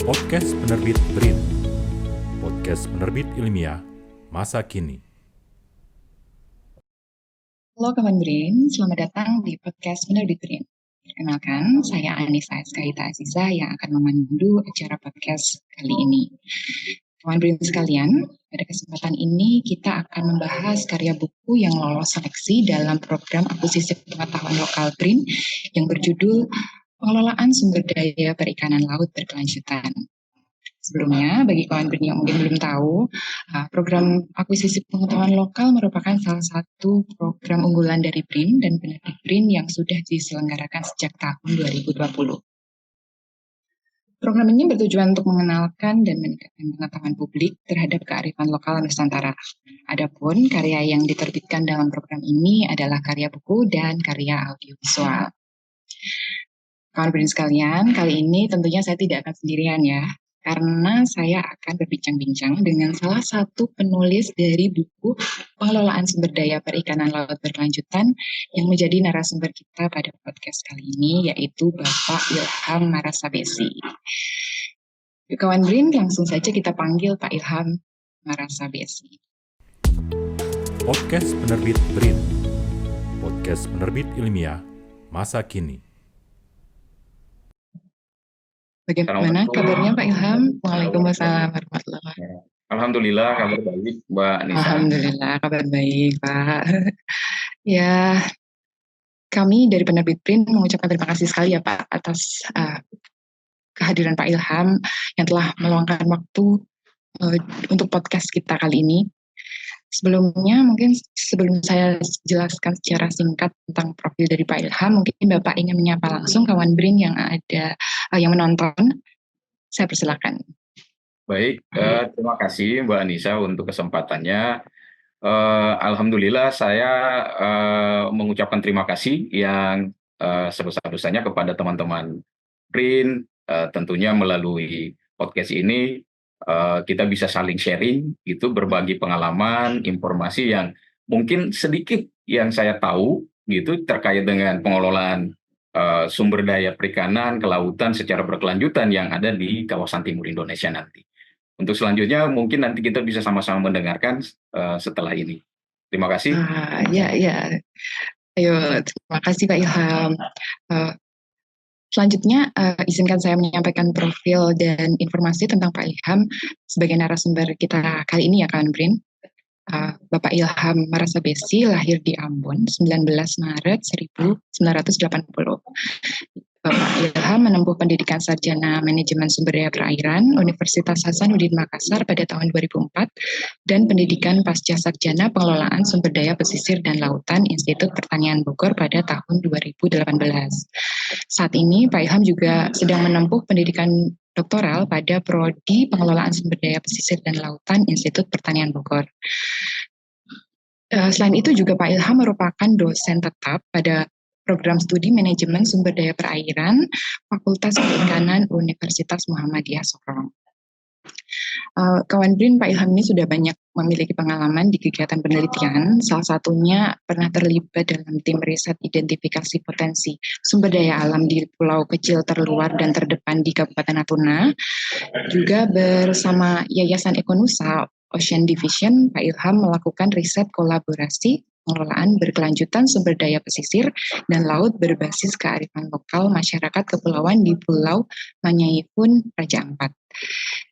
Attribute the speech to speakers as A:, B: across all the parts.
A: Podcast Penerbit BRIN, podcast penerbit ilmiah masa kini.
B: Halo kawan BRIN, selamat datang di podcast Penerbit BRIN. Perkenalkan, saya Anissa Eskaita Aziza yang akan memandu acara podcast kali ini. Kawan BRIN sekalian, pada kesempatan ini kita akan membahas karya buku yang lolos seleksi dalam program akuisisi pengetahuan lokal BRIN yang berjudul Pengelolaan Sumber Daya Perikanan Laut Berkelanjutan. Sebelumnya, bagi kawan BRIN yang mungkin belum tahu, program akuisisi pengetahuan lokal merupakan salah satu program unggulan dari BRIN dan penerbit BRIN yang sudah diselenggarakan sejak tahun 2020. Program ini bertujuan untuk mengenalkan dan meningkatkan pengetahuan publik terhadap kearifan lokal Nusantara. Adapun karya yang diterbitkan dalam program ini adalah karya buku dan karya audiovisual. Kawan BRIN sekalian, kali ini tentunya saya tidak akan sendirian ya, karena saya akan berbincang-bincang dengan salah satu penulis dari buku Pengelolaan Sumber Daya Perikanan Laut Berkelanjutan yang menjadi narasumber kita pada podcast kali ini, yaitu Bapak Ilham Marasabesi. Kawan BRIN, langsung saja kita panggil Pak Ilham Marasabesi.
A: Podcast Penerbit BRIN, podcast penerbit ilmiah masa kini.
B: Bagaimana kabarnya Pak Ilham? Waalaikumsalam warahmatullahi wabarakatuh.
C: Alhamdulillah kabar baik, Mbak Nisa.
B: Alhamdulillah kabar baik, Pak. Ya, kami dari penerbit BRIN mengucapkan terima kasih sekali ya Pak atas kehadiran Pak Ilham yang telah meluangkan waktu untuk podcast kita kali ini. Sebelumnya, mungkin sebelum saya jelaskan secara singkat tentang profil dari Pak Ilham, mungkin Bapak ingin menyapa langsung kawan BRIN yang ada yang menonton. Saya persilakan.
C: Baik, terima kasih Mbak Nisa untuk kesempatannya. Alhamdulillah saya mengucapkan terima kasih yang sebesar-besarnya kepada teman-teman BRIN. Tentunya melalui podcast ini kita bisa saling sharing, itu berbagi pengalaman, informasi yang mungkin sedikit yang saya tahu gitu terkait dengan pengelolaan sumber daya perikanan, kelautan secara berkelanjutan yang ada di kawasan timur Indonesia nanti. Untuk selanjutnya mungkin nanti kita bisa sama-sama mendengarkan setelah ini. Terima kasih.
B: Ya. Ayo, terima kasih Pak Ilham. Selanjutnya, izinkan saya menyampaikan profil dan informasi tentang Pak Ilham sebagai narasumber kita kali ini ya kawan BRIN. Bapak Ilham Marasabesi lahir di Ambon 19 Maret 1980. Bapak Ilham menempuh pendidikan sarjana manajemen sumber daya perairan Universitas Hasanuddin Makassar pada tahun 2004 dan pendidikan pasca sarjana pengelolaan sumber daya pesisir dan lautan Institut Pertanian Bogor pada tahun 2018. Saat ini Pak Ilham juga sedang menempuh pendidikan doktoral pada Prodi Pengelolaan Sumber Daya Pesisir dan Lautan Institut Pertanian Bogor. Selain itu juga Pak Ilham merupakan dosen tetap pada Program Studi Manajemen Sumber Daya Perairan Fakultas Perikanan Universitas Muhammadiyah Sorong. Kawan BRIN, Pak Ilham ini sudah banyak memiliki pengalaman di kegiatan penelitian, salah satunya pernah terlibat dalam tim riset identifikasi potensi sumber daya alam di pulau kecil terluar dan terdepan di Kabupaten Natuna. Juga bersama Yayasan Ekonusa Ocean Division, Pak Ilham melakukan riset kolaborasi pengelolaan berkelanjutan sumber daya pesisir dan laut berbasis kearifan lokal masyarakat kepulauan di Pulau Manyaipun, Raja Ampat.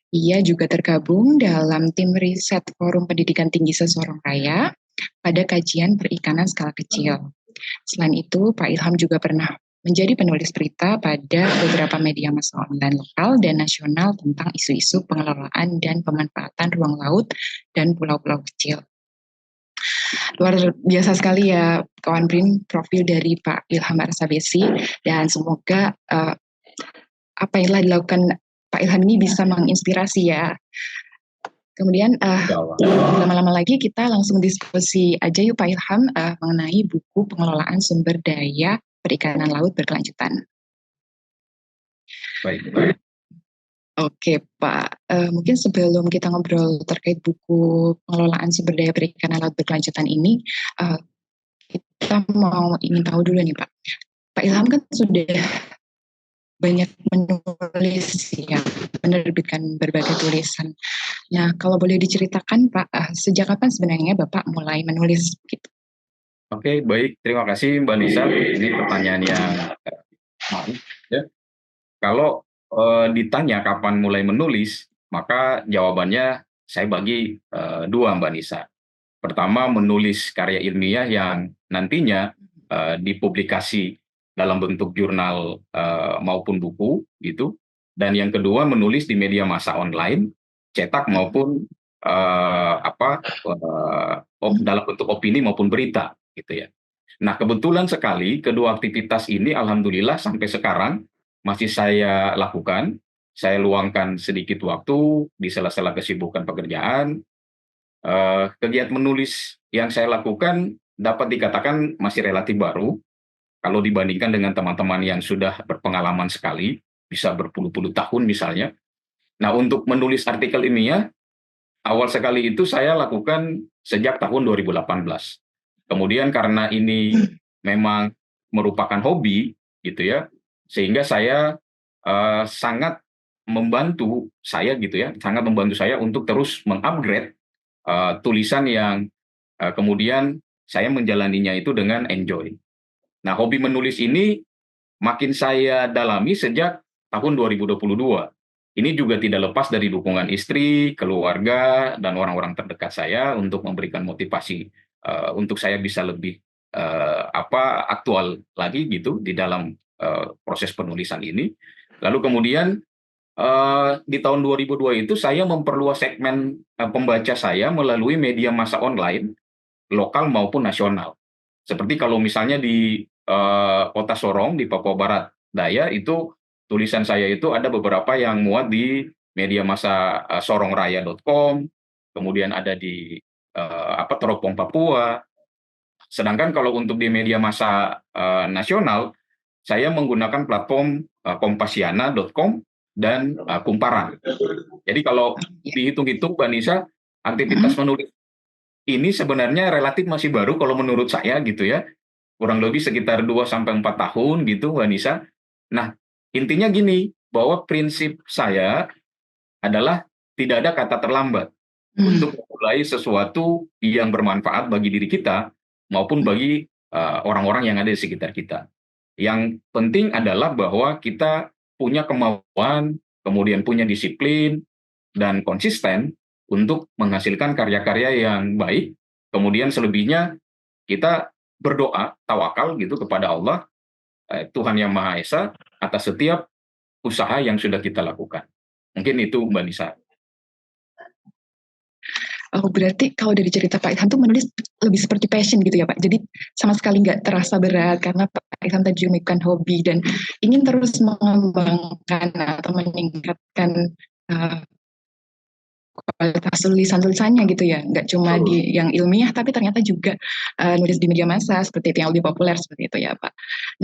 B: Ia juga tergabung dalam tim riset Forum Pendidikan Tinggi Sesorong Raya pada kajian perikanan skala kecil. Selain itu, Pak Ilham juga pernah menjadi penulis berita pada beberapa media massa online lokal dan nasional tentang isu-isu pengelolaan dan pemanfaatan ruang laut dan pulau-pulau kecil. Luar biasa sekali ya kawan BRIN profil dari Pak Ilham Marasabesi, dan semoga apa yang telah dilakukan Pak Ilham ini bisa menginspirasi ya. Kemudian lama-lama lagi kita langsung diskusi aja yuk Pak Ilham mengenai buku Pengelolaan Sumber Daya Perikanan Laut Berkelanjutan.
C: Baik.
B: Oke Pak, mungkin sebelum kita ngobrol terkait buku Pengelolaan Sumber Daya Perikanan Laut Berkelanjutan ini, kita ingin tahu dulu nih Pak. Pak Ilham kan sudah banyak menulis ya, menerbitkan berbagai tulisan. Nah, kalau boleh diceritakan Pak, sejak kapan sebenarnya Bapak mulai menulis gitu?
C: Oke, baik. Terima kasih Mbak Nisa. Ini pertanyaan yang menarik, ya. Kalau ditanya kapan mulai menulis, maka jawabannya saya bagi dua, Mbak Nisa. Pertama, menulis karya ilmiah yang nantinya dipublikasi dalam bentuk jurnal maupun buku, gitu. Dan yang kedua, menulis di media massa online, cetak maupun dalam bentuk opini maupun berita, gitu ya. Nah, kebetulan sekali kedua aktivitas ini alhamdulillah sampai sekarang masih saya lakukan. Saya luangkan sedikit waktu di sela-sela kesibukan pekerjaan. Kegiatan menulis yang saya lakukan dapat dikatakan masih relatif baru kalau dibandingkan dengan teman-teman yang sudah berpengalaman sekali, bisa berpuluh-puluh tahun misalnya. Nah, untuk menulis artikel ilmiah, awal sekali itu saya lakukan sejak tahun 2018. Kemudian karena ini memang merupakan hobi, gitu ya, sehingga saya sangat membantu saya, gitu ya, sangat membantu saya untuk terus mengupgrade tulisan yang kemudian saya menjalaninya itu dengan enjoy. Nah, hobi menulis ini makin saya dalami sejak tahun 2022. Ini juga tidak lepas dari dukungan istri, keluarga, dan orang-orang terdekat saya untuk memberikan motivasi untuk saya bisa lebih aktual lagi gitu di dalam proses penulisan ini. Lalu kemudian di tahun 2002 itu saya memperluas segmen pembaca saya melalui media massa online lokal maupun nasional. Seperti kalau misalnya di kota Sorong di Papua Barat Daya itu tulisan saya itu ada beberapa yang muat di media massa sorongraya.com, kemudian ada di Teropong Papua. Sedangkan kalau untuk di media massa nasional, saya menggunakan platform kompasiana.com dan Kumparan. Jadi kalau dihitung-hitung, Mbak Nisa, aktivitas menulis ini sebenarnya relatif masih baru kalau menurut saya gitu ya. Kurang lebih sekitar 2-4 tahun gitu, Mbak Nisa. Nah, intinya gini, bahwa prinsip saya adalah tidak ada kata terlambat untuk memulai sesuatu yang bermanfaat bagi diri kita maupun bagi orang-orang yang ada di sekitar kita. Yang penting adalah bahwa kita punya kemauan, kemudian punya disiplin, dan konsisten untuk menghasilkan karya-karya yang baik. Kemudian selebihnya kita berdoa, tawakal gitu kepada Allah, Tuhan Yang Maha Esa, atas setiap usaha yang sudah kita lakukan. Mungkin itu, Mbak Nisa.
B: Oh, berarti kalau dari cerita Pak Ilham tuh menulis lebih seperti passion gitu ya Pak. Jadi sama sekali nggak terasa berat karena Pak Ilham tadi juga hobi dan ingin terus mengembangkan atau meningkatkan kualitas tulisan-tulisannya gitu ya. Nggak cuma di yang ilmiah tapi ternyata juga nulis di media massa seperti itu yang lebih populer seperti itu ya Pak.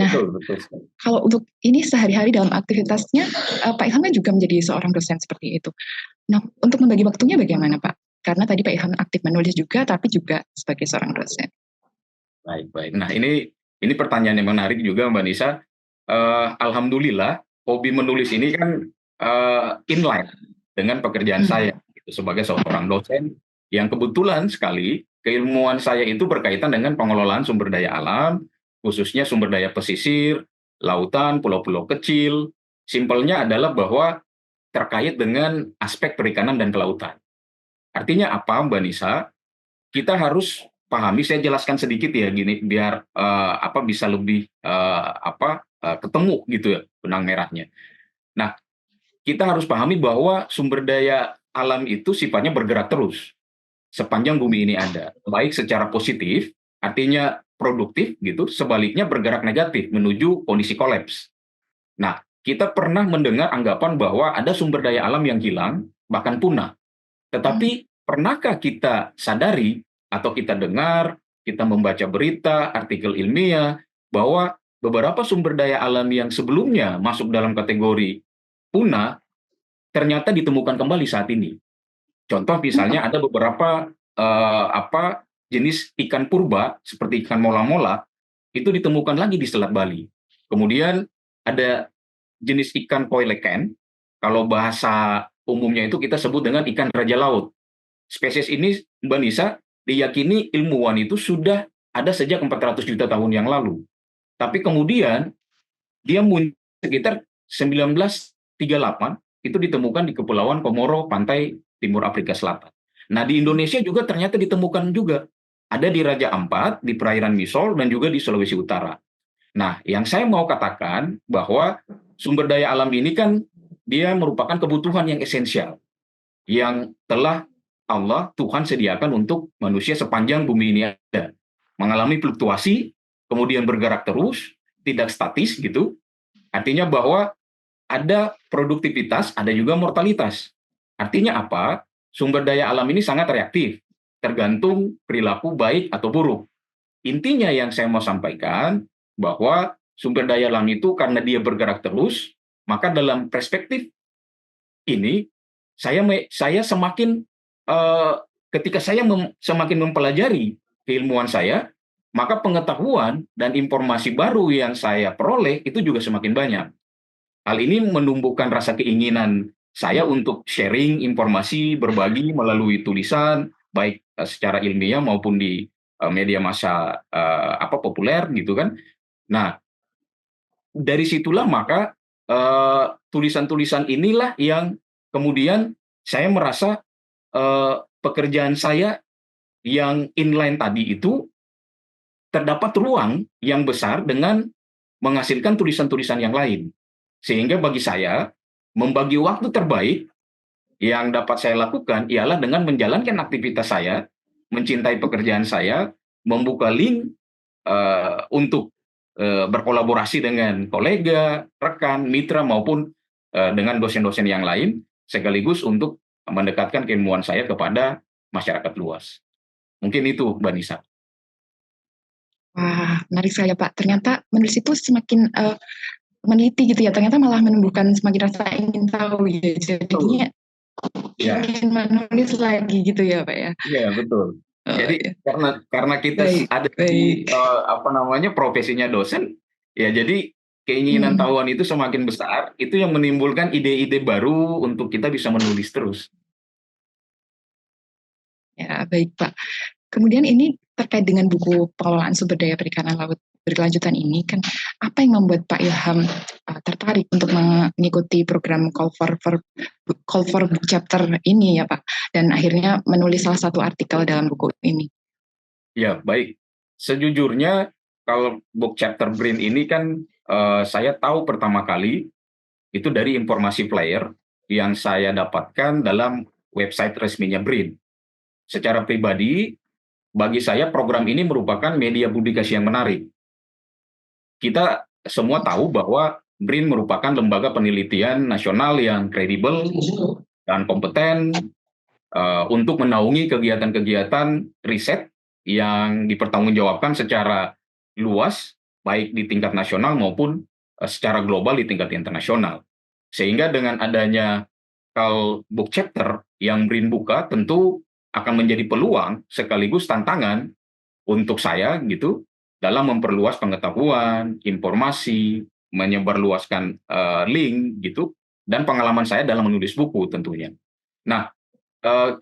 B: Nah,
C: Betul.
B: kalau untuk ini sehari-hari dalam aktivitasnya Pak Ilham kan juga menjadi seorang dosen seperti itu. Nah, untuk membagi waktunya bagaimana Pak? Karena tadi Pak Ilham aktif menulis juga, tapi juga sebagai seorang dosen.
C: Baik. Nah, ini pertanyaan yang menarik juga, Mbak Nisa. Alhamdulillah, hobi menulis ini kan inline dengan pekerjaan saya sebagai seorang dosen yang kebetulan sekali keilmuan saya itu berkaitan dengan pengelolaan sumber daya alam, khususnya sumber daya pesisir, lautan, pulau-pulau kecil. Simpelnya adalah bahwa terkait dengan aspek perikanan dan kelautan. Artinya apa, Mbak Nisa? Kita harus pahami, saya jelaskan sedikit ya gini biar bisa lebih ketemu gitu ya benang merahnya. Nah, kita harus pahami bahwa sumber daya alam itu sifatnya bergerak terus sepanjang bumi ini ada, baik secara positif, artinya produktif gitu, sebaliknya bergerak negatif menuju kondisi kolaps. Nah, kita pernah mendengar anggapan bahwa ada sumber daya alam yang hilang, bahkan punah. Tetapi pernahkah kita sadari atau kita dengar, kita membaca berita, artikel ilmiah, bahwa beberapa sumber daya alam yang sebelumnya masuk dalam kategori punah, ternyata ditemukan kembali saat ini. Contoh misalnya ada beberapa jenis ikan purba seperti ikan mola-mola itu ditemukan lagi di Selat Bali. Kemudian ada jenis ikan coelacanth. Kalau bahasa umumnya itu kita sebut dengan ikan raja laut. Spesies ini, Mbak Nisa, diyakini ilmuwan itu sudah ada sejak 400 juta tahun yang lalu. Tapi kemudian dia muncul sekitar 1938, itu ditemukan di Kepulauan Komoro, pantai timur Afrika Selatan. Nah, di Indonesia juga ternyata ditemukan juga. Ada di Raja Ampat, di perairan Misol, dan juga di Sulawesi Utara. Nah, yang saya mau katakan bahwa sumber daya alam ini kan dia merupakan kebutuhan yang esensial, yang telah Allah, Tuhan sediakan untuk manusia sepanjang bumi ini ada. Mengalami fluktuasi, kemudian bergerak terus, tidak statis gitu. Artinya bahwa ada produktivitas, ada juga mortalitas. Artinya apa? Sumber daya alam ini sangat reaktif, tergantung perilaku baik atau buruk. Intinya yang saya mau sampaikan, bahwa sumber daya alam itu karena dia bergerak terus, maka dalam perspektif ini, saya semakin, ketika saya semakin mempelajari keilmuan saya, maka pengetahuan dan informasi baru yang saya peroleh itu juga semakin banyak. Hal ini menumbuhkan rasa keinginan saya untuk sharing informasi, berbagi melalui tulisan, baik secara ilmiah maupun di media massa populer gitu kan. Nah, dari situlah maka tulisan-tulisan inilah yang kemudian saya merasa pekerjaan saya yang inline tadi itu terdapat ruang yang besar dengan menghasilkan tulisan-tulisan yang lain. Sehingga bagi saya, membagi waktu terbaik yang dapat saya lakukan ialah dengan menjalankan aktivitas saya, mencintai pekerjaan saya, membuka link untuk berkolaborasi dengan kolega, rekan, mitra, maupun dengan dosen-dosen yang lain, sekaligus untuk mendekatkan keilmuan saya kepada masyarakat luas. Mungkin itu, Mbak Nisa.
B: Wah, menarik sekali ya Pak. Ternyata menulis itu semakin meneliti gitu ya, ternyata malah menumbuhkan semakin rasa ingin tahu ya. Jadinya ingin menulis lagi gitu ya Pak ya.
C: Iya, betul. Jadi karena kita ada di profesinya dosen, ya jadi keinginan tahuan itu semakin besar, itu yang menimbulkan ide-ide baru untuk kita bisa menulis terus.
B: Ya, baik Pak. Kemudian ini terkait dengan buku pengelolaan sumber daya perikanan laut berkelanjutan ini, kan apa yang membuat Pak Ilham tertarik untuk mengikuti program Call for Book Chapter ini ya Pak, dan akhirnya menulis salah satu artikel dalam buku ini?
C: Ya, baik. Sejujurnya kalau Book Chapter BRIN ini kan saya tahu pertama kali itu dari informasi flyer yang saya dapatkan dalam website resminya BRIN. Secara pribadi, bagi saya program ini merupakan media publikasi yang menarik. Kita semua tahu bahwa BRIN merupakan lembaga penelitian nasional yang kredibel dan kompeten untuk menaungi kegiatan-kegiatan riset yang dipertanggungjawabkan secara luas, baik di tingkat nasional maupun secara global di tingkat internasional. Sehingga dengan adanya Call Book Chapter yang BRIN buka, tentu akan menjadi peluang sekaligus tantangan untuk saya gitu dalam memperluas pengetahuan, informasi, menyebarluaskan link gitu, dan pengalaman saya dalam menulis buku tentunya. Nah,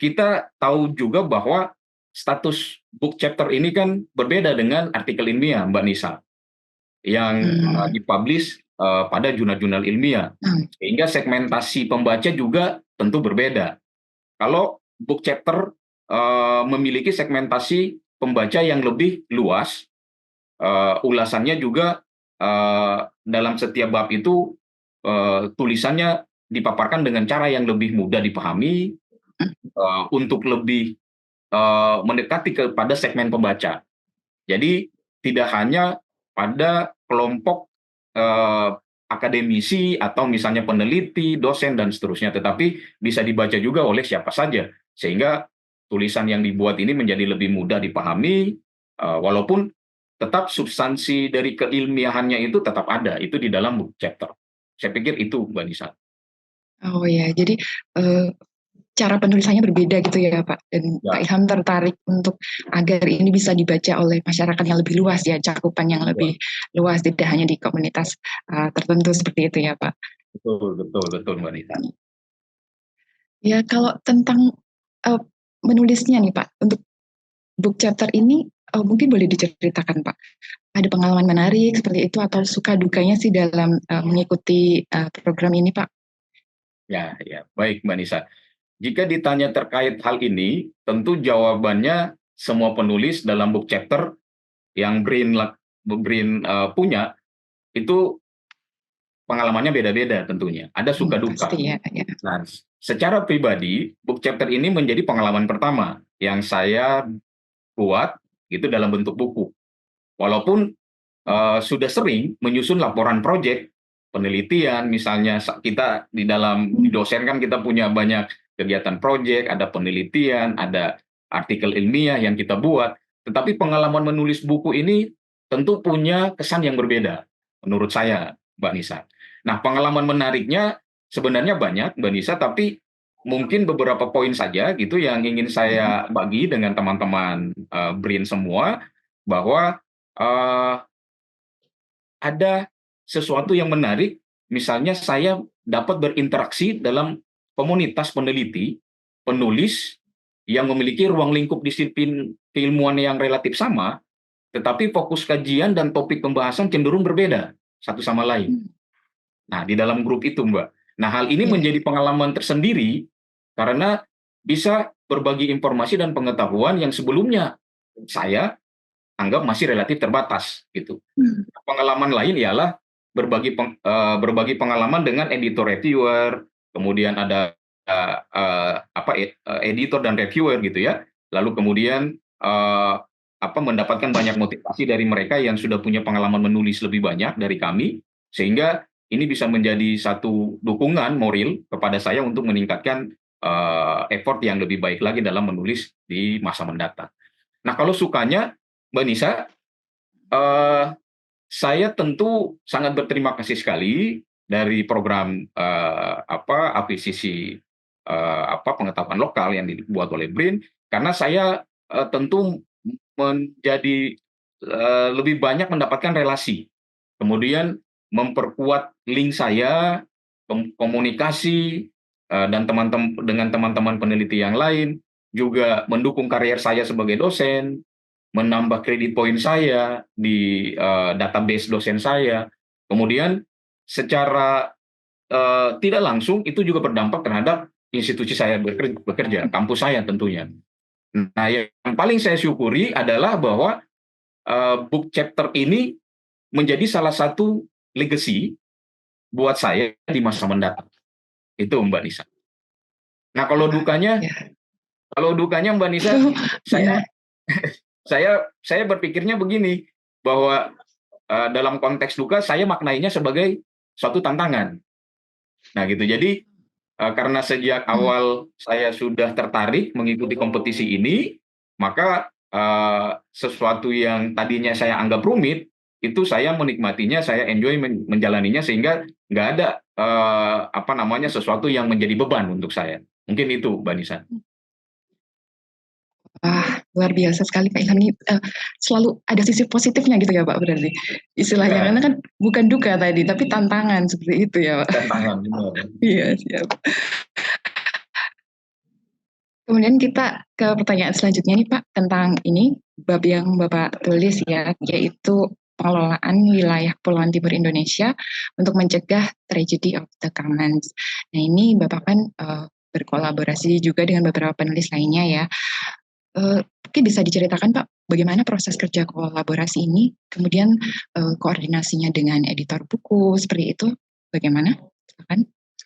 C: kita tahu juga bahwa status book chapter ini kan berbeda dengan artikel ilmiah, Mbak Nisa, yang dipublish pada jurnal-jurnal ilmiah, sehingga segmentasi pembaca juga tentu berbeda. Kalau book chapter memiliki segmentasi pembaca yang lebih luas, ulasannya juga dalam setiap bab itu tulisannya dipaparkan dengan cara yang lebih mudah dipahami, untuk lebih mendekati kepada segmen pembaca. Jadi tidak hanya pada kelompok akademisi atau misalnya peneliti, dosen, dan seterusnya, tetapi bisa dibaca juga oleh siapa saja, sehingga tulisan yang dibuat ini menjadi lebih mudah dipahami, walaupun tetap substansi dari keilmiahannya itu tetap ada, itu di dalam book chapter. Saya pikir itu, Mbak Nisa.
B: Oh ya, jadi cara penulisannya berbeda gitu ya Pak, dan Pak Ilham tertarik untuk agar ini bisa dibaca oleh masyarakat yang lebih luas ya, cakupan yang lebih luas, tidak hanya di komunitas tertentu seperti itu ya Pak.
C: Betul, betul, betul, Mbak Nisa.
B: Ya, kalau tentang uh, menulisnya nih Pak, untuk book chapter ini mungkin boleh diceritakan Pak. Ada pengalaman menarik seperti itu atau suka dukanya sih dalam mengikuti program ini Pak?
C: Ya, ya, baik Mbak Nisa. Jika ditanya terkait hal ini, tentu jawabannya semua penulis dalam book chapter yang punya itu pengalamannya beda-beda tentunya. Ada suka duka.
B: Pasti ya, ya.
C: Nah, secara pribadi, book chapter ini menjadi pengalaman pertama yang saya buat gitu dalam bentuk buku. Walaupun sudah sering menyusun laporan proyek, penelitian, misalnya kita di dosen kan kita punya banyak kegiatan proyek, ada penelitian, ada artikel ilmiah yang kita buat, tetapi pengalaman menulis buku ini tentu punya kesan yang berbeda, menurut saya, Mbak Nisa. Nah, pengalaman menariknya sebenarnya banyak, Mbak Nisa, tapi mungkin beberapa poin saja gitu yang ingin saya bagi dengan teman-teman BRIN semua, bahwa ada sesuatu yang menarik, misalnya saya dapat berinteraksi dalam komunitas peneliti, penulis yang memiliki ruang lingkup disiplin keilmuan yang relatif sama, tetapi fokus kajian dan topik pembahasan cenderung berbeda satu sama lain. Nah, di dalam grup itu, Mbak. Nah, hal ini menjadi pengalaman tersendiri karena bisa berbagi informasi dan pengetahuan yang sebelumnya saya anggap masih relatif terbatas gitu. Pengalaman lain ialah berbagi pengalaman dengan editor reviewer, kemudian ada editor dan reviewer gitu ya. Lalu kemudian mendapatkan banyak motivasi dari mereka yang sudah punya pengalaman menulis lebih banyak dari kami, sehingga ini bisa menjadi satu dukungan moral kepada saya untuk meningkatkan effort yang lebih baik lagi dalam menulis di masa mendatang. Nah, kalau sukanya, Mbak Nisa, saya tentu sangat berterima kasih sekali dari program akuisisi pengetahuan lokal yang dibuat oleh BRIN, karena saya tentu menjadi lebih banyak mendapatkan relasi, kemudian memperkuat link saya, komunikasi dan dengan teman-teman peneliti yang lain, juga mendukung karier saya sebagai dosen, menambah kredit poin saya di database dosen saya. Kemudian secara tidak langsung itu juga berdampak terhadap institusi saya bekerja, kampus saya tentunya. Nah, yang paling saya syukuri adalah bahwa book chapter ini menjadi salah satu legacy buat saya di masa mendatang. Itu Mbak Nisa. Nah, kalau dukanya Mbak Nisa, saya berpikirnya begini, bahwa dalam konteks duka saya maknainya sebagai suatu tantangan. Nah, gitu. Jadi karena sejak awal saya sudah tertarik mengikuti kompetisi ini, maka sesuatu yang tadinya saya anggap rumit, itu saya menikmatinya, saya enjoy menjalaninya, sehingga nggak ada sesuatu yang menjadi beban untuk saya. Mungkin itu, Mbak Nisa.
B: Wah, luar biasa sekali Pak Ilham ini, selalu ada sisi positifnya gitu ya Pak, berarti istilahnya, karena kan bukan duka tadi, tapi tantangan seperti itu ya Pak.
C: Tantangan, benar.
B: Iya, siap. Kemudian kita ke pertanyaan selanjutnya nih Pak, tentang ini bab yang Bapak tulis ya, yaitu pengelolaan wilayah Kepulauan Timur Indonesia untuk mencegah tragedy of the commons. Nah, ini Bapak kan berkolaborasi juga dengan beberapa penulis lainnya ya. Mungkin bisa diceritakan Pak, bagaimana proses kerja kolaborasi ini, kemudian koordinasinya dengan editor buku, seperti itu, bagaimana? Silakan.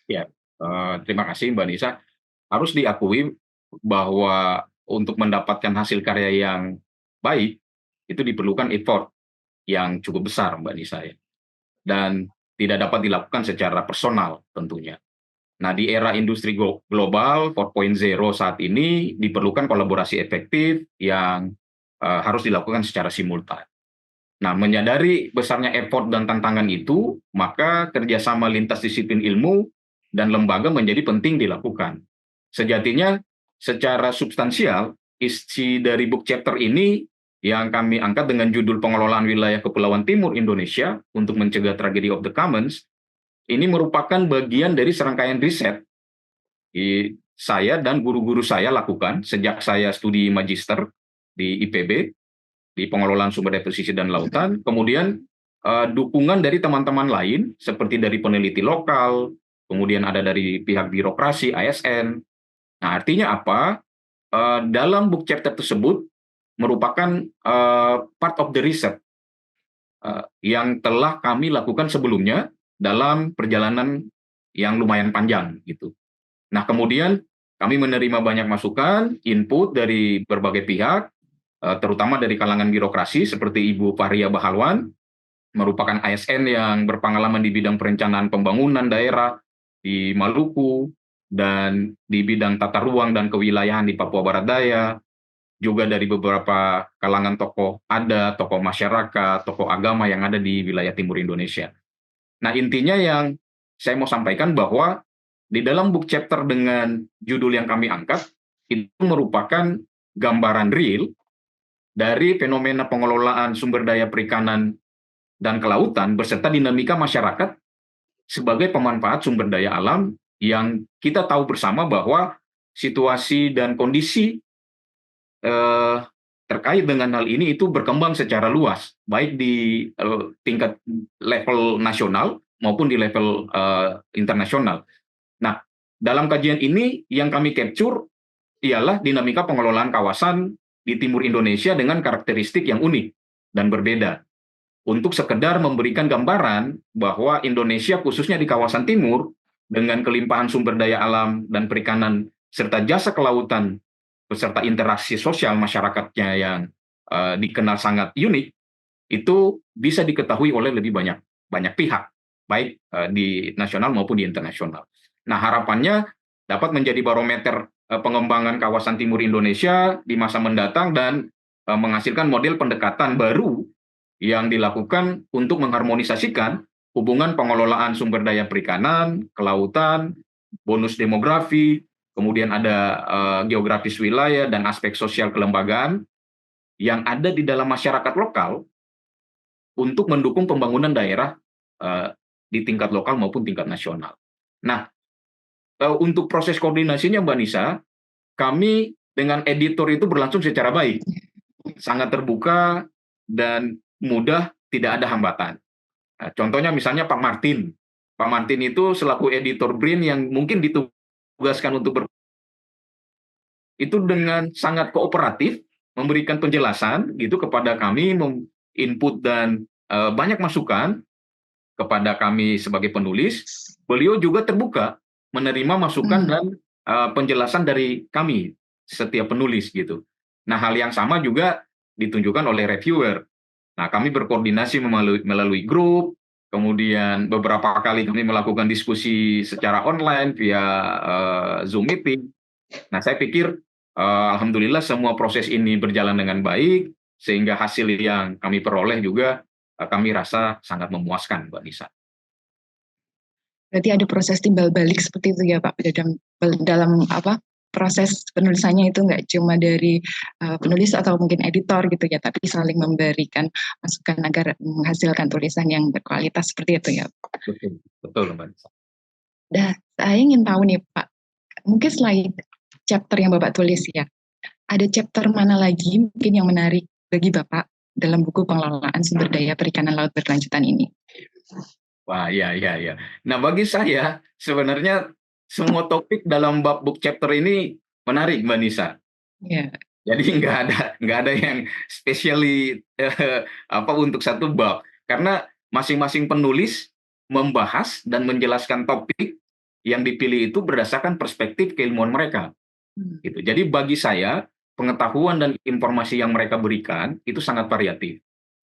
C: Ya, terima kasih Mbak Nisa. Harus diakui bahwa untuk mendapatkan hasil karya yang baik, itu diperlukan effort yang cukup besar Mbak Nisa ya. Dan tidak dapat dilakukan secara personal tentunya. Nah, di era industri global 4.0 saat ini diperlukan kolaborasi efektif yang harus dilakukan secara simultan. Nah, menyadari besarnya effort dan tantangan itu, maka kerjasama lintas disiplin ilmu dan lembaga menjadi penting dilakukan. Sejatinya, secara substansial, isi dari book chapter ini yang kami angkat dengan judul Pengelolaan Wilayah Kepulauan Timur Indonesia untuk Mencegah Tragedy of the Commons, ini merupakan bagian dari serangkaian riset saya dan guru-guru saya lakukan sejak saya studi magister di IPB, di pengelolaan sumber daya pesisir dan lautan, kemudian dukungan dari teman-teman lain, seperti dari peneliti lokal, kemudian ada dari pihak birokrasi, ASN. Nah, artinya apa? Dalam book chapter tersebut merupakan part of the research yang telah kami lakukan sebelumnya dalam perjalanan yang lumayan panjang gitu. Nah, kemudian kami menerima banyak masukan, input dari berbagai pihak, terutama dari kalangan birokrasi seperti Ibu Fahria Bahalwan, merupakan ASN yang berpengalaman di bidang perencanaan pembangunan daerah di Maluku dan di bidang tata ruang dan kewilayahan di Papua Barat Daya, juga dari beberapa kalangan tokoh adat, tokoh masyarakat, tokoh agama yang ada di wilayah timur Indonesia. Nah, intinya yang saya mau sampaikan bahwa di dalam book chapter dengan judul yang kami angkat, itu merupakan gambaran real dari fenomena pengelolaan sumber daya perikanan dan kelautan beserta dinamika masyarakat sebagai pemanfaat sumber daya alam yang kita tahu bersama bahwa situasi dan kondisi terkait dengan hal ini itu berkembang secara luas, baik di tingkat level nasional maupun di level internasional. Nah, dalam kajian ini yang kami capture ialah dinamika pengelolaan kawasan di timur Indonesia dengan karakteristik yang unik dan berbeda. Untuk sekedar memberikan gambaran bahwa Indonesia khususnya di kawasan timur dengan kelimpahan sumber daya alam dan perikanan serta jasa kelautan beserta interaksi sosial masyarakatnya yang dikenal sangat unik, itu bisa diketahui oleh lebih banyak pihak, baik di nasional maupun di internasional. Nah, harapannya dapat menjadi barometer pengembangan kawasan timur Indonesia di masa mendatang dan menghasilkan model pendekatan baru yang dilakukan untuk mengharmonisasikan hubungan pengelolaan sumber daya perikanan, kelautan, bonus demografi, kemudian ada geografis wilayah dan aspek sosial kelembagaan yang ada di dalam masyarakat lokal untuk mendukung pembangunan daerah di tingkat lokal maupun tingkat nasional. Nah, untuk proses koordinasinya Mbak Nisa, kami dengan editor itu berlangsung secara baik, sangat terbuka dan mudah, tidak ada hambatan. Nah, contohnya misalnya Pak Martin. Pak Martin itu selaku editor BRIN yang mungkin ditugaskan untuk itu dengan sangat kooperatif memberikan penjelasan gitu kepada kami, input dan banyak masukan kepada kami sebagai penulis. Beliau juga terbuka menerima masukan dan penjelasan dari kami setiap penulis gitu. Nah, hal yang sama juga ditunjukkan oleh reviewer. Nah, kami berkoordinasi melalui grup, kemudian beberapa kali kami melakukan diskusi secara online via Zoom meeting. Nah, saya pikir alhamdulillah semua proses ini berjalan dengan baik, sehingga hasil yang kami peroleh juga kami rasa sangat memuaskan, Mbak Nisa.
B: Berarti ada proses timbal balik seperti itu ya Pak, dalam proses penulisannya itu nggak cuma dari penulis atau mungkin editor gitu ya, tapi saling memberikan masukan agar menghasilkan tulisan yang berkualitas seperti itu ya Pak.
C: Betul Mbak Nisa.
B: Nah, saya ingin tahu nih Pak, mungkin selain chapter yang Bapak tulis ya, ada chapter mana lagi mungkin yang menarik bagi Bapak dalam buku pengelolaan sumber daya perikanan laut berkelanjutan ini?
C: Wah, ya. Nah, bagi saya sebenarnya semua topik dalam bab book chapter ini menarik, Mbak Nisa.
B: Ya.
C: Jadi nggak ada yang spesially untuk satu bab, karena masing-masing penulis membahas dan menjelaskan topik yang dipilih itu berdasarkan perspektif keilmuan mereka. Gitu. Jadi bagi saya pengetahuan dan informasi yang mereka berikan itu sangat variatif.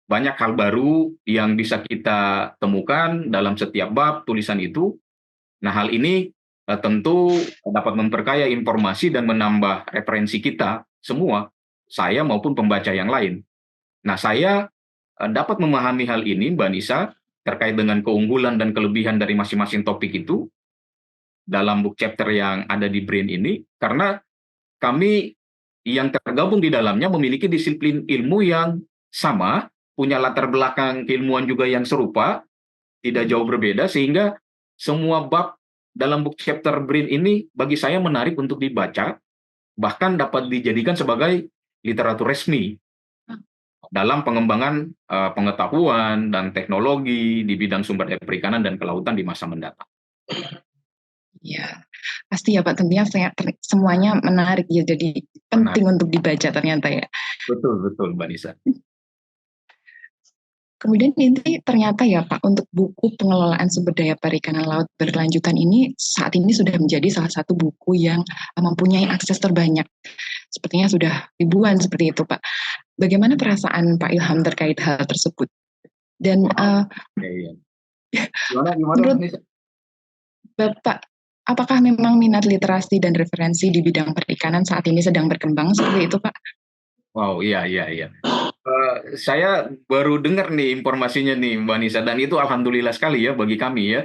C: Banyak hal baru yang bisa kita temukan dalam setiap bab tulisan itu. Nah, hal ini tentu dapat memperkaya informasi dan menambah referensi kita semua, saya maupun pembaca yang lain. Nah, saya dapat memahami hal ini, Mbak Nisa, terkait dengan keunggulan dan kelebihan dari masing-masing topik itu dalam book chapter yang ada di BRIN ini, karena kami yang tergabung di dalamnya memiliki disiplin ilmu yang sama, punya latar belakang keilmuan juga yang serupa, tidak jauh berbeda, sehingga semua bab dalam book chapter BRIN ini bagi saya menarik untuk dibaca, bahkan dapat dijadikan sebagai literatur resmi dalam pengembangan pengetahuan dan teknologi di bidang sumber daya perikanan dan kelautan di masa mendatang.
B: Ya, pasti ya Pak, tentunya semuanya menarik ya, jadi penting untuk dibaca ternyata ya.
C: Betul, Mbak Nisa.
B: Kemudian ini ternyata ya Pak, untuk buku pengelolaan sumber daya perikanan laut berkelanjutan ini saat ini sudah menjadi salah satu buku yang mempunyai akses terbanyak. Sepertinya sudah ribuan seperti itu Pak. Bagaimana perasaan Pak Ilham terkait hal tersebut? Dan menurut Bapak, apakah memang minat literasi dan referensi di bidang perikanan saat ini sedang berkembang seperti itu Pak?
C: Wow, iya. Saya baru dengar nih informasinya nih Mbak Nisa, dan itu alhamdulillah sekali ya bagi kami ya.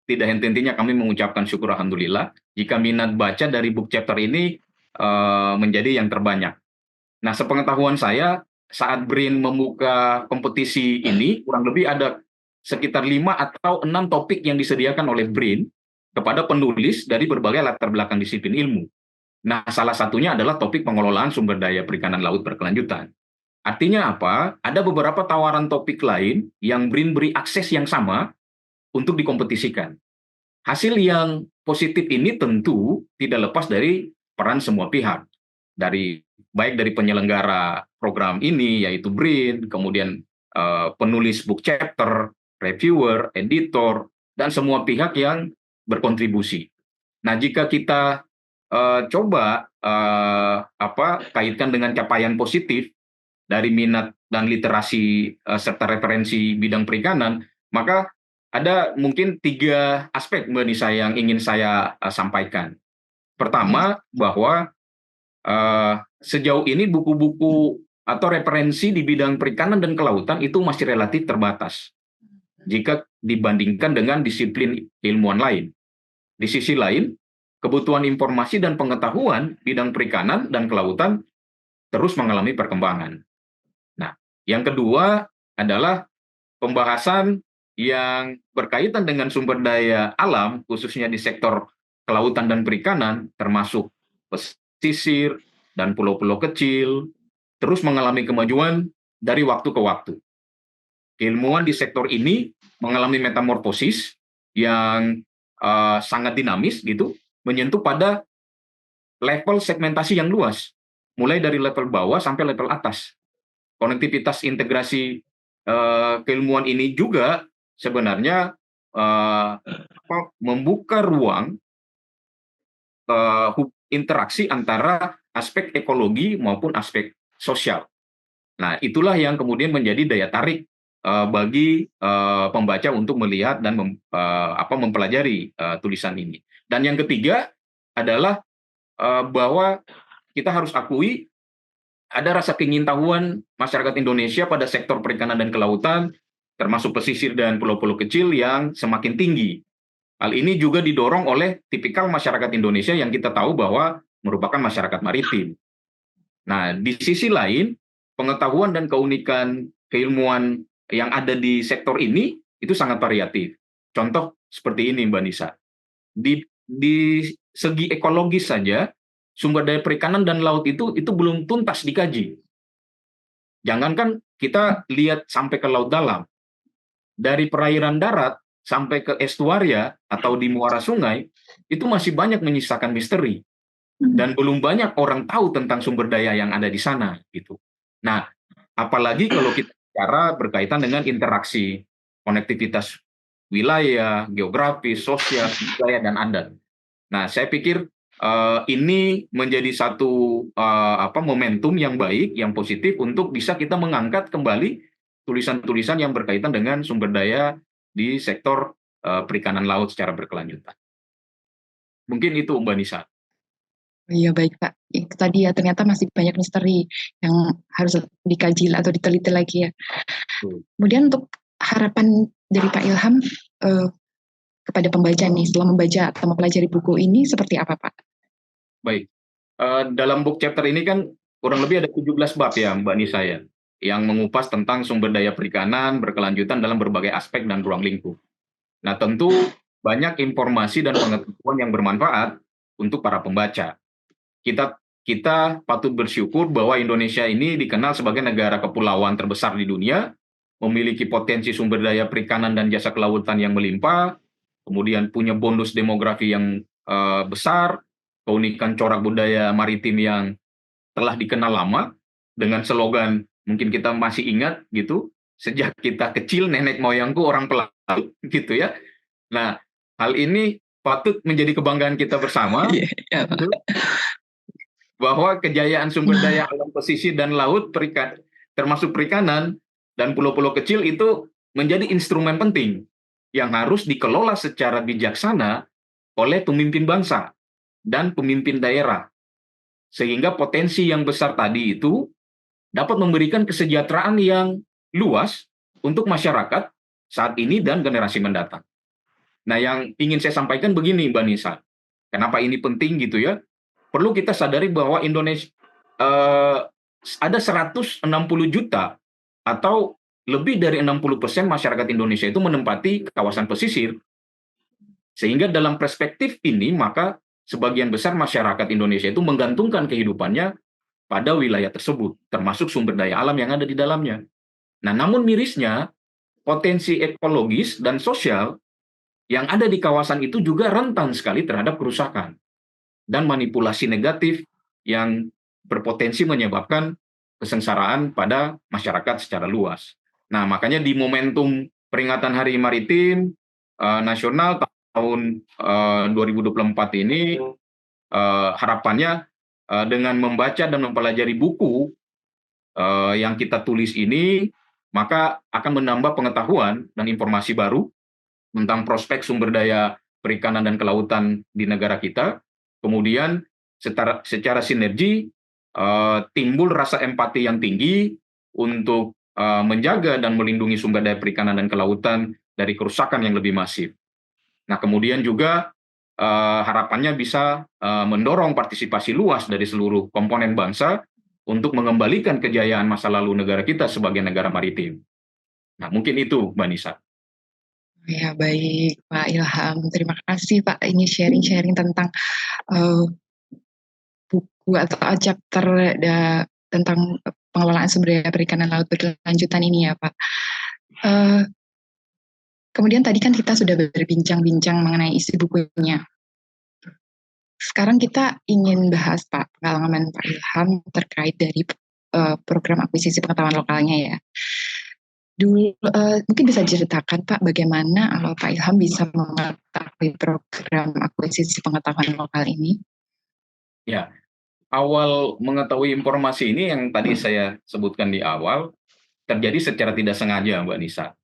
C: Tidak henti-hentinya kami mengucapkan syukur alhamdulillah jika minat baca dari book chapter ini menjadi yang terbanyak. Nah, sepengetahuan saya saat BRIN membuka kompetisi ini kurang lebih ada sekitar 5 atau 6 topik yang disediakan oleh BRIN kepada penulis dari berbagai latar belakang disiplin ilmu. Nah, salah satunya adalah topik pengelolaan sumber daya perikanan laut berkelanjutan. Artinya apa? Ada beberapa tawaran topik lain yang BRIN beri akses yang sama untuk dikompetisikan. Hasil yang positif ini tentu tidak lepas dari peran semua pihak. Baik dari penyelenggara program ini, yaitu BRIN, kemudian penulis book chapter, reviewer, editor, dan semua pihak yang berkontribusi. Nah, jika kita coba kaitkan dengan capaian positif dari minat dan literasi serta referensi bidang perikanan, maka ada mungkin 3 aspek Mbak Nisa yang ingin saya sampaikan. Pertama, bahwa sejauh ini buku-buku atau referensi di bidang perikanan dan kelautan itu masih relatif terbatas jika dibandingkan dengan disiplin ilmuwan lain. Di sisi lain, kebutuhan informasi dan pengetahuan bidang perikanan dan kelautan terus mengalami perkembangan. Nah, yang kedua adalah pembahasan yang berkaitan dengan sumber daya alam, khususnya di sektor kelautan dan perikanan, termasuk pesisir dan pulau-pulau kecil, terus mengalami kemajuan dari waktu ke waktu. Ilmuwan di sektor ini mengalami metamorfosis yang sangat dinamis gitu, menyentuh pada level segmentasi yang luas, mulai dari level bawah sampai level atas. Konektivitas integrasi keilmuan ini juga sebenarnya membuka ruang interaksi antara aspek ekologi maupun aspek sosial. Nah, itulah yang kemudian menjadi daya tarik bagi pembaca untuk melihat dan mempelajari tulisan ini. Dan yang ketiga adalah bahwa kita harus akui ada rasa keingintahuan masyarakat Indonesia pada sektor perikanan dan kelautan, termasuk pesisir dan pulau-pulau kecil yang semakin tinggi. Hal ini juga didorong oleh tipikal masyarakat Indonesia yang kita tahu bahwa merupakan masyarakat maritim. Nah, di sisi lain, pengetahuan dan keunikan keilmuan yang ada di sektor ini itu sangat variatif. Contoh seperti ini, Mbak Nisa. Di segi ekologis saja, sumber daya perikanan dan laut itu belum tuntas dikaji. Jangankan kita lihat sampai ke laut dalam, dari perairan darat sampai ke estuaria atau di muara sungai, itu masih banyak menyisakan misteri. Dan belum banyak orang tahu tentang sumber daya yang ada di sana. Gitu. Nah, apalagi kalau kita bicara berkaitan dengan interaksi, konektivitas wilayah, geografis, sosial, budaya, dan adat. Nah, saya pikir ini menjadi satu momentum yang baik, yang positif untuk bisa kita mengangkat kembali tulisan-tulisan yang berkaitan dengan sumber daya di sektor perikanan laut secara berkelanjutan. Mungkin itu, Mbak Nisa.
B: Iya baik Pak, itu tadi ya ternyata masih banyak misteri yang harus dikaji atau diteliti lagi ya. Kemudian untuk harapan dari Pak Ilham kepada pembaca nih setelah membaca atau mempelajari buku ini seperti apa Pak?
C: Baik, dalam book chapter ini kan kurang lebih ada 17 bab ya Mbak Nisa ya, yang mengupas tentang sumber daya perikanan berkelanjutan dalam berbagai aspek dan ruang lingkup. Nah, tentu banyak informasi dan pengetahuan yang bermanfaat untuk para pembaca. Kita kita patut bersyukur bahwa Indonesia ini dikenal sebagai negara kepulauan terbesar di dunia, memiliki potensi sumber daya perikanan dan jasa kelautan yang melimpah, kemudian punya bonus demografi yang besar, keunikan corak budaya maritim yang telah dikenal lama, dengan slogan mungkin kita masih ingat gitu, sejak kita kecil nenek moyangku orang pelaut gitu ya. Nah, hal ini patut menjadi kebanggaan kita bersama,
B: Iya, iya, Pak.
C: gitu, bahwa kejayaan sumber daya alam pesisir dan laut termasuk perikanan dan pulau-pulau kecil itu menjadi instrumen penting yang harus dikelola secara bijaksana oleh pemimpin bangsa dan pemimpin daerah, sehingga potensi yang besar tadi itu dapat memberikan kesejahteraan yang luas untuk masyarakat saat ini dan generasi mendatang. Nah, yang ingin saya sampaikan begini, Mbak Nisa, kenapa ini penting gitu ya? Perlu kita sadari bahwa Indonesia eh, ada 160 juta atau lebih dari 60% masyarakat Indonesia itu menempati kawasan pesisir. Sehingga dalam perspektif ini, maka sebagian besar masyarakat Indonesia itu menggantungkan kehidupannya pada wilayah tersebut, termasuk sumber daya alam yang ada di dalamnya. Nah, namun mirisnya, potensi ekologis dan sosial yang ada di kawasan itu juga rentan sekali terhadap kerusakan dan manipulasi negatif yang berpotensi menyebabkan kesengsaraan pada masyarakat secara luas. Nah, makanya di momentum peringatan Hari Maritim Nasional tahun 2024 ini, harapannya dengan membaca dan mempelajari buku yang kita tulis ini, maka akan menambah pengetahuan dan informasi baru tentang prospek sumber daya perikanan dan kelautan di negara kita. Kemudian secara sinergi timbul rasa empati yang tinggi untuk menjaga dan melindungi sumber daya perikanan dan kelautan dari kerusakan yang lebih masif. Nah, kemudian juga harapannya bisa mendorong partisipasi luas dari seluruh komponen bangsa untuk mengembalikan kejayaan masa lalu negara kita sebagai negara maritim. Nah, mungkin itu, Mbak Nisa.
B: Ya, baik, Pak Ilham. Terima kasih, Pak. Ini sharing-sharing tentang buku atau chapter tentang pengelolaan sumber daya perikanan laut berkelanjutan ini ya, Pak. Kemudian tadi kan kita sudah berbincang-bincang mengenai isi bukunya. Sekarang kita ingin bahas, Pak, pengalaman Pak Ilham terkait dari program akuisisi pengetahuan lokalnya ya. Dulu mungkin bisa diceritakan, Pak, bagaimana Pak Ilham bisa mengetahui program akuisisi pengetahuan lokal ini?
C: Ya, awal mengetahui informasi ini yang tadi saya sebutkan di awal, terjadi secara tidak sengaja, Mbak Nisa.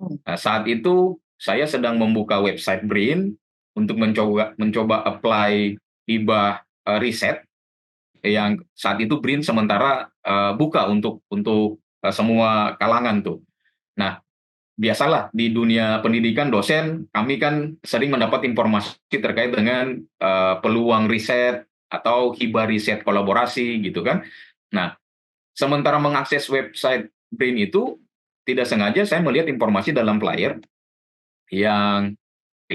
C: Nah, saat itu saya sedang membuka website BRIN untuk mencoba apply hibah riset yang saat itu BRIN sementara buka untuk semua kalangan tuh. Nah, biasalah di dunia pendidikan dosen kami kan sering mendapat informasi terkait dengan peluang riset atau hibah riset kolaborasi gitu kan. Nah, sementara mengakses website BRIN itu tidak sengaja saya melihat informasi dalam flyer yang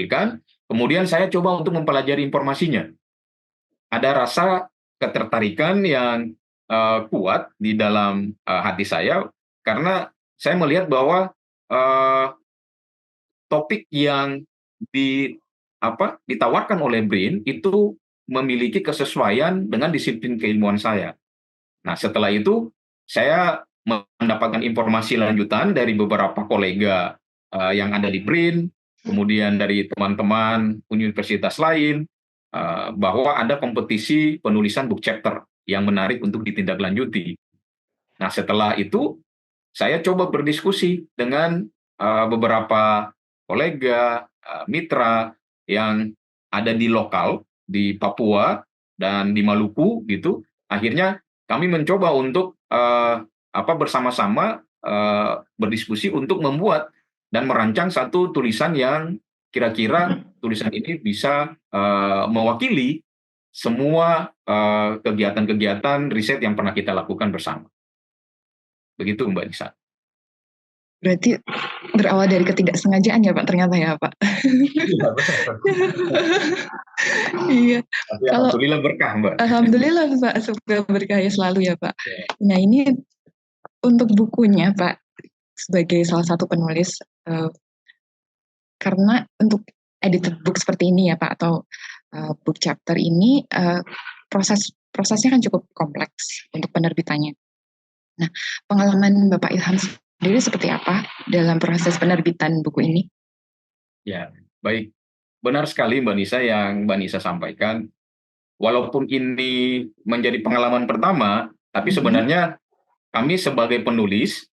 C: kan, kemudian saya coba untuk mempelajari informasinya. Ada rasa ketertarikan yang kuat di dalam hati saya karena saya melihat bahwa topik yang ditawarkan oleh BRIN itu memiliki kesesuaian dengan disiplin keilmuan saya. Nah, setelah itu saya mendapatkan informasi lanjutan dari beberapa kolega yang ada di BRIN, kemudian dari teman-teman universitas lain, bahwa ada kompetisi penulisan book chapter yang menarik untuk ditindaklanjuti. Nah, setelah itu saya coba berdiskusi dengan beberapa kolega, mitra yang ada di lokal, di Papua dan di Maluku gitu. Akhirnya kami mencoba untuk bersama-sama berdiskusi untuk membuat dan merancang satu tulisan yang kira-kira tulisan ini bisa mewakili semua kegiatan-kegiatan riset yang pernah kita lakukan bersama. Begitu, Mbak Nisa.
B: Berarti berawal dari ketidaksengajaan ya Pak, ternyata ya Pak.
C: Iya, benar.
B: Iya,
C: Tapi
B: kalau
C: alhamdulillah berkah, Mbak.
B: alhamdulillah Pak, semoga berkah selalu ya Pak.
C: Ya.
B: Nah ini untuk bukunya Pak, sebagai salah satu penulis, karena untuk edited book seperti ini ya Pak, atau book chapter ini, prosesnya kan cukup kompleks untuk penerbitannya. Nah, pengalaman Bapak Ilham sendiri seperti apa dalam proses penerbitan buku ini?
C: Ya, baik. Benar sekali Mbak Nisa yang Mbak Nisa sampaikan. Walaupun ini menjadi pengalaman pertama, tapi sebenarnya kami sebagai penulis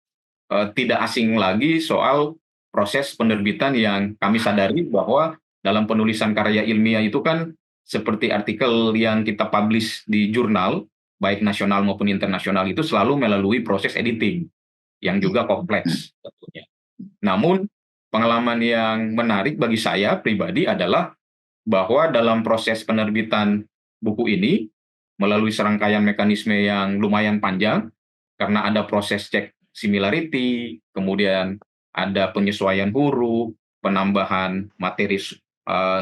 C: tidak asing lagi soal proses penerbitan yang kami sadari bahwa dalam penulisan karya ilmiah itu kan seperti artikel yang kita publish di jurnal, baik nasional maupun internasional itu selalu melalui proses editing yang juga kompleks tentunya. Namun pengalaman yang menarik bagi saya pribadi adalah bahwa dalam proses penerbitan buku ini melalui serangkaian mekanisme yang lumayan panjang karena ada proses cek similarity, kemudian ada penyesuaian huruf, penambahan materi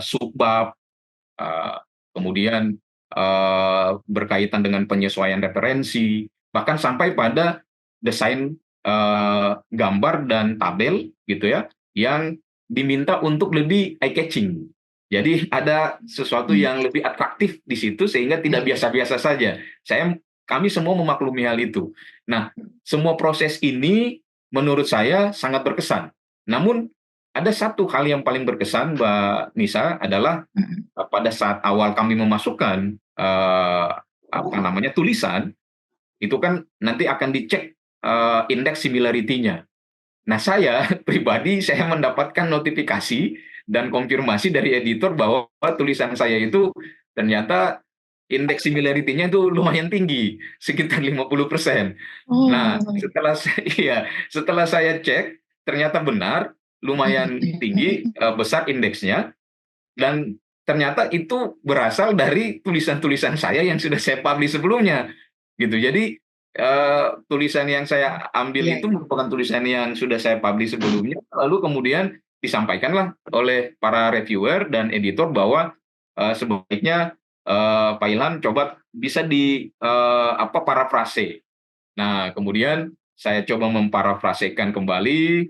C: subbab, kemudian berkaitan dengan penyesuaian referensi, bahkan sampai pada desain gambar dan tabel gitu ya, yang diminta untuk lebih eye catching. Jadi ada sesuatu yang lebih atraktif di situ sehingga tidak biasa-biasa saja. Kami semua memaklumi hal itu. Nah, semua proses ini menurut saya sangat berkesan. Namun ada satu hal yang paling berkesan, Mbak Nisa, adalah pada saat awal kami memasukkan tulisan, itu kan nanti akan dicek indeks similarity-nya. Nah, saya pribadi saya mendapatkan notifikasi dan konfirmasi dari editor bahwa tulisan saya itu ternyata indeks similarity-nya itu lumayan tinggi, sekitar 50%.
B: Oh,
C: Nah, setelah saya cek, ternyata benar, lumayan tinggi, besar indeksnya, dan ternyata itu berasal dari tulisan-tulisan saya yang sudah saya publish sebelumnya. Gitu. Jadi tulisan yang saya ambil itu merupakan tulisan yang sudah saya publish sebelumnya, lalu kemudian disampaikanlah oleh para reviewer dan editor bahwa sebaiknya Pak Ilham coba bisa parafrase. Nah, kemudian saya coba memparafrasekan kembali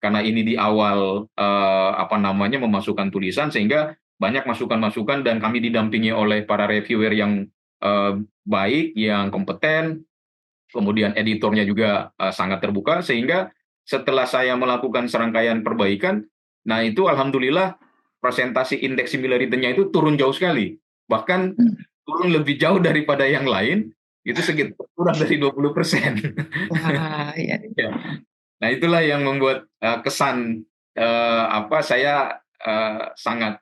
C: karena ini di awal memasukkan tulisan, sehingga banyak masukan-masukan dan kami didampingi oleh para reviewer yang baik, yang kompeten. Kemudian editornya juga sangat terbuka, sehingga setelah saya melakukan serangkaian perbaikan, nah itu alhamdulillah presentasi indeks similarity-nya itu turun jauh sekali. Bahkan turun lebih jauh daripada yang lain, itu sekitar kurang dari 20%.
B: Wah, ya.
C: Nah, itulah yang membuat kesan saya sangat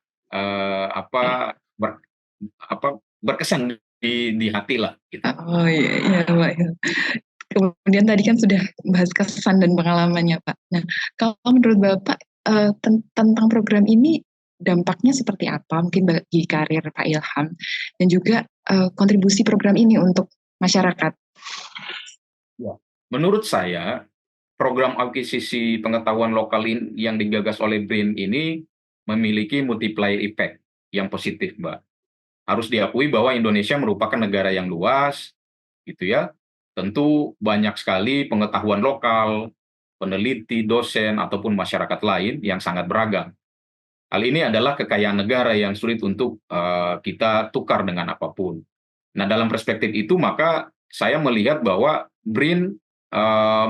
C: berkesan di hati lah. Gitu.
B: Oh iya Pak. Kemudian tadi kan sudah bahas kesan dan pengalamannya Pak. Nah, kalau menurut Bapak tentang program ini dampaknya seperti apa mungkin bagi karir Pak Ilham dan juga kontribusi program ini untuk masyarakat?
C: Ya. Menurut saya program akuisisi pengetahuan lokal yang digagas oleh BRIN ini memiliki multiplier effect yang positif, Mbak. Harus diakui bahwa Indonesia merupakan negara yang luas, gitu ya. Tentu banyak sekali pengetahuan lokal, peneliti, dosen, ataupun masyarakat lain yang sangat beragam. Hal ini adalah kekayaan negara yang sulit untuk kita tukar dengan apapun. Nah, dalam perspektif itu, maka saya melihat bahwa BRIN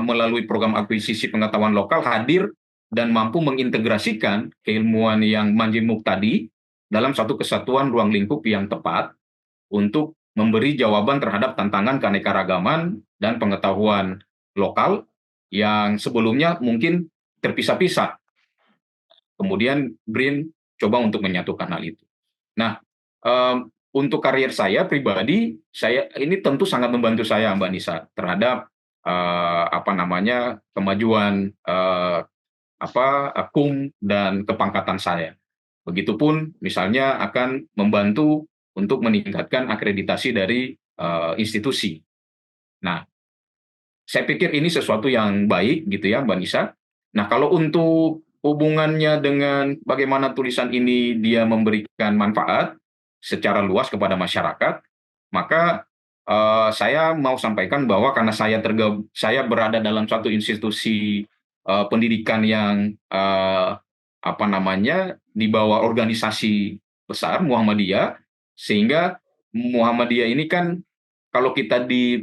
C: melalui program akuisisi pengetahuan lokal hadir dan mampu mengintegrasikan keilmuan yang manjemuk tadi dalam satu kesatuan ruang lingkup yang tepat untuk memberi jawaban terhadap tantangan keanekaragaman dan pengetahuan lokal yang sebelumnya mungkin terpisah-pisah. Kemudian BRIN coba untuk menyatukan hal itu. Nah, untuk karier saya pribadi, ini tentu sangat membantu saya, Mbak Nisa, terhadap kemajuan dan kepangkatan saya. Begitupun misalnya akan membantu untuk meningkatkan akreditasi dari institusi. Nah, saya pikir ini sesuatu yang baik gitu ya, Mbak Nisa, Nah, kalau untuk hubungannya dengan bagaimana tulisan ini dia memberikan manfaat secara luas kepada masyarakat, maka saya mau sampaikan bahwa karena saya berada dalam suatu institusi pendidikan yang apa namanya di bawah organisasi besar Muhammadiyah, sehingga Muhammadiyah ini kan kalau kita di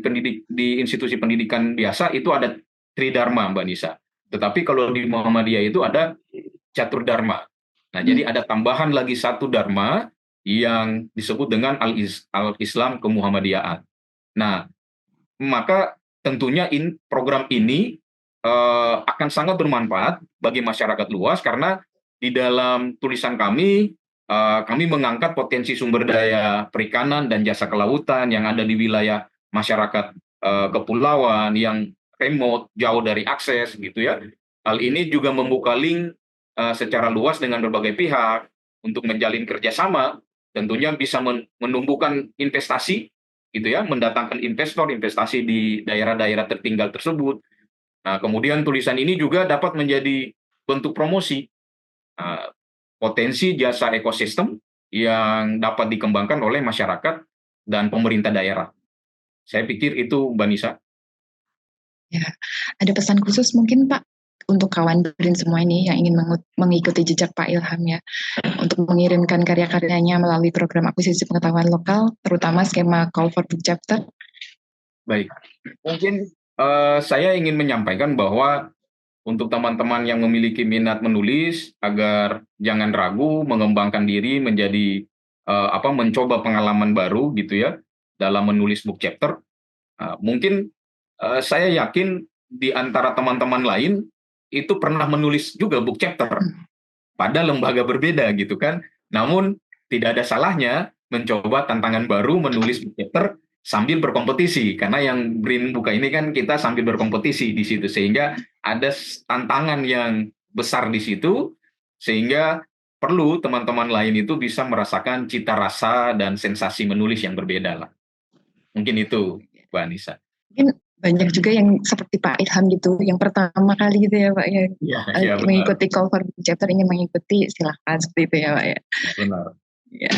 C: institusi pendidikan biasa itu ada tridharma, Mbak Nisa. Tetapi kalau di Muhammadiyah itu ada catur dharma. Nah, jadi ada tambahan lagi satu dharma yang disebut dengan al-Islam kemuhammadiyaan. Nah, maka tentunya program ini akan sangat bermanfaat bagi masyarakat luas karena di dalam tulisan kami mengangkat potensi sumber daya perikanan dan jasa kelautan yang ada di wilayah masyarakat kepulauan yang remote, jauh dari akses gitu ya. Hal ini juga membuka link secara luas dengan berbagai pihak untuk menjalin kerjasama, tentunya bisa menumbuhkan investasi gitu ya, mendatangkan investor investasi di daerah-daerah tertinggal tersebut. Nah, kemudian tulisan ini juga dapat menjadi bentuk promosi potensi jasa ekosistem yang dapat dikembangkan oleh masyarakat dan pemerintah daerah. Saya pikir itu, Mbak Nisa.
B: Ya, ada pesan khusus mungkin Pak untuk kawan BRIN semua ini yang ingin mengikuti jejak Pak Ilham ya, untuk mengirimkan karya-karyanya melalui program akuisisi pengetahuan lokal, terutama skema Call for Book Chapter.
C: Baik, mungkin saya ingin menyampaikan bahwa untuk teman-teman yang memiliki minat menulis, agar jangan ragu mengembangkan diri menjadi mencoba pengalaman baru gitu ya dalam menulis book chapter. Mungkin saya yakin di antara teman-teman lain itu pernah menulis juga book chapter pada lembaga berbeda gitu kan. Namun tidak ada salahnya mencoba tantangan baru menulis book chapter sambil berkompetisi, karena yang BRIN buka ini kan kita sambil berkompetisi di situ, sehingga ada tantangan yang besar di situ, sehingga perlu teman-teman lain itu bisa merasakan cita rasa dan sensasi menulis yang berbeda lah. Mungkin itu, Mbak Anissa.
B: Mungkin banyak juga yang seperti Pak Ilham gitu, yang pertama kali gitu ya Pak ya, mengikuti Call for Book Chapter, ingin mengikuti silahkan seperti itu ya Pak ya.
C: Benar.
B: Ya.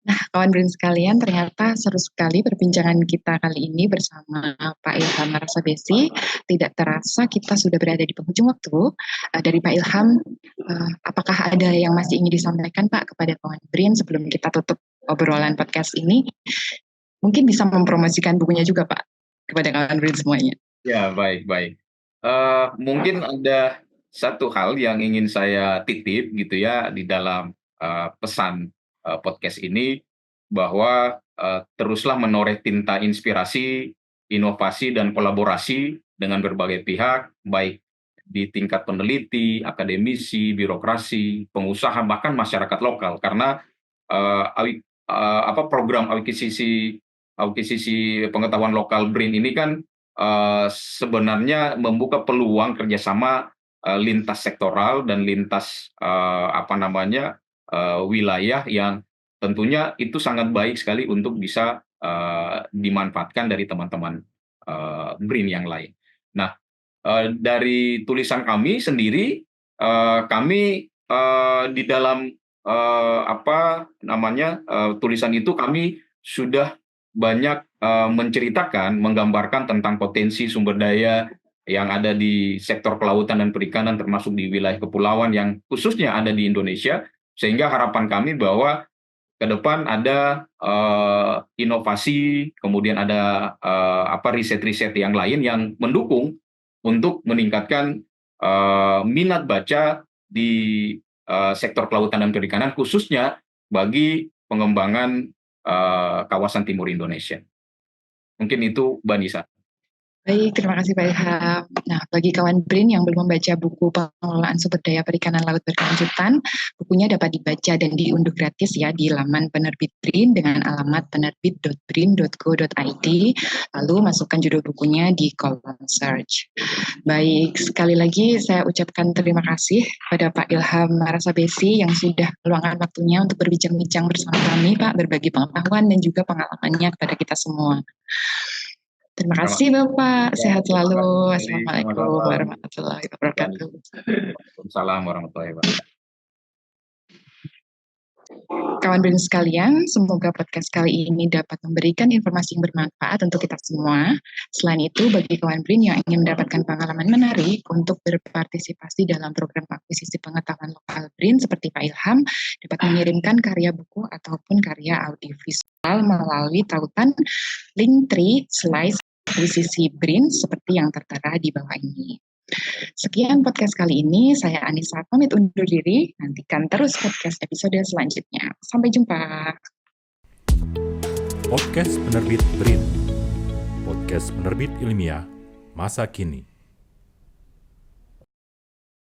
B: Nah, kawan BRIN sekalian, ternyata seru sekali perbincangan kita kali ini bersama Pak Ilham Marasabesi. Tidak terasa kita sudah berada di penghujung waktu. Dari Pak Ilham, apakah ada yang masih ingin disampaikan Pak kepada kawan BRIN sebelum kita tutup obrolan podcast ini? Mungkin bisa mempromosikan bukunya juga Pak kepada kawan BRIN semuanya.
C: Ya, baik. Mungkin ada satu hal yang ingin saya titip gitu ya di dalam pesan podcast ini, bahwa teruslah menoreh tinta inspirasi, inovasi, dan kolaborasi dengan berbagai pihak, baik di tingkat peneliti, akademisi, birokrasi, pengusaha, bahkan masyarakat lokal. Karena program akuisisi pengetahuan lokal BRIN ini kan sebenarnya membuka peluang kerjasama lintas sektoral dan lintas wilayah yang tentunya itu sangat baik sekali untuk bisa dimanfaatkan dari teman-teman BRIN yang lain. Nah, dari tulisan kami sendiri, kami di dalam tulisan itu kami sudah banyak menceritakan, menggambarkan tentang potensi sumber daya yang ada di sektor kelautan dan perikanan, termasuk di wilayah kepulauan yang khususnya ada di Indonesia, sehingga harapan kami bahwa ke depan ada inovasi, kemudian ada riset-riset yang lain yang mendukung untuk meningkatkan minat baca di sektor kelautan dan perikanan, khususnya bagi pengembangan kawasan timur Indonesia. Mungkin itu, Mbak Nisa.
B: Baik, terima kasih Pak Ilham. Nah, bagi kawan BRIN yang belum membaca buku pengelolaan sumber daya perikanan laut berkelanjutan, bukunya dapat dibaca dan diunduh gratis ya di laman penerbit BRIN dengan alamat penerbit.brin.go.id, lalu masukkan judul bukunya di kolom search. Baik, sekali lagi saya ucapkan terima kasih pada Pak Ilham Marasabesi yang sudah meluangkan waktunya untuk berbincang-bincang bersama kami, Pak, berbagi pengetahuan dan juga pengalamannya kepada kita semua. Terima
C: Selamat
B: kasih Bapak,
C: ya,
B: sehat
C: terima
B: selalu.
C: kasih kembali.
B: Assalamualaikum
C: Sama-sama.
B: warahmatullahi wabarakatuh.
C: Waalaikumsalam warahmatullahi wabarakatuh.
B: Kawan BRIN sekalian, semoga podcast kali ini dapat memberikan informasi yang bermanfaat untuk kita semua. Selain itu, bagi kawan BRIN yang ingin mendapatkan pengalaman menarik untuk berpartisipasi dalam program akuisisi pengetahuan lokal BRIN seperti Pak Ilham, dapat mengirimkan karya buku ataupun karya audiovisual melalui tautan Linktree Slice akuisisi BRIN seperti yang tertera di bawah ini. Sekian podcast kali ini, saya Anissa pamit undur diri, nantikan terus podcast episode selanjutnya. Sampai jumpa.
A: Podcast Penerbit BRIN, podcast penerbit ilmiah masa kini.